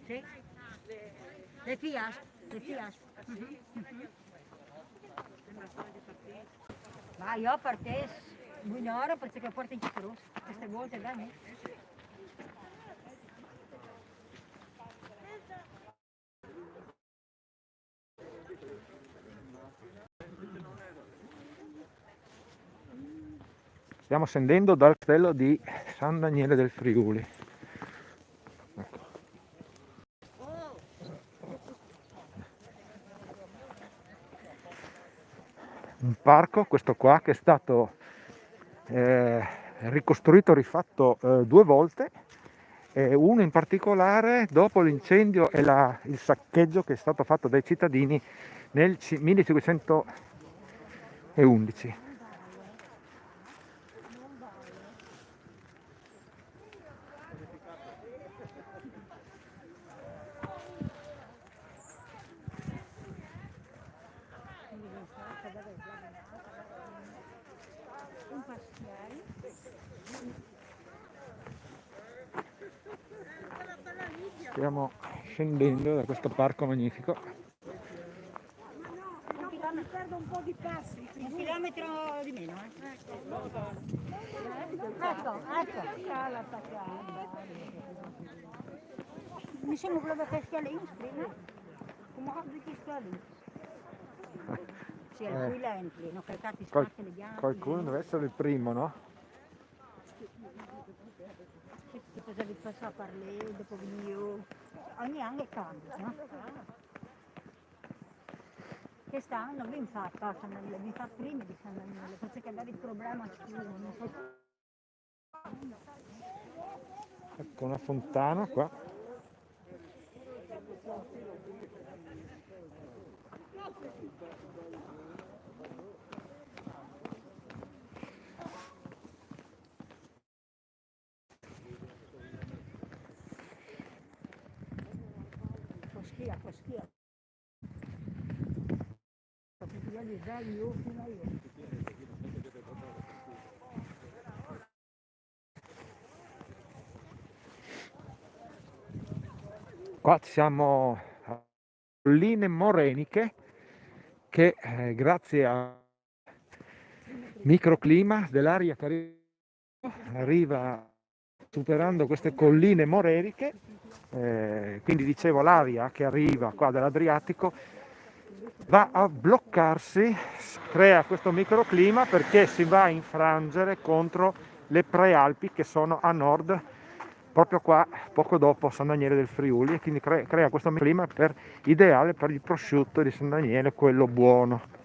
Sí. Le fías, le fías. Ma io per te un'ora perché porti in città, queste volte da me. Stiamo scendendo dal castello di San Daniele del Friuli. Ecco. Un parco, questo qua, che è stato ricostruito, rifatto 2 volte, uno in particolare dopo l'incendio e il saccheggio che è stato fatto dai cittadini nel 1511. Stiamo scendendo da questo parco magnifico. Mi perdo un po' di passi. Un chilometro di meno, Ecco. Mi sono proprio questi all'inizio prima. Come ho detto questi all'inizio. Sì, è qui lenti, non caricati spazio le gambe. Qualcuno deve essere il primo, no? Che cosa vi faccio a parlare dopo io? Ogni anno cambia, no? Quest'anno vi infatti prima di San Daniele, perché avere il problema non so. Ecco una fontana qua. Coschia. Io li sveglio fino a io. Qua siamo a colline moreniche che grazie al microclima dell'aria che arriva superando queste colline moreniche, quindi dicevo l'aria che arriva qua dall'Adriatico va a bloccarsi, crea questo microclima perché si va a infrangere contro le prealpi che sono a nord, proprio qua poco dopo San Daniele del Friuli, e quindi crea questo clima ideale per il prosciutto di San Daniele, quello buono.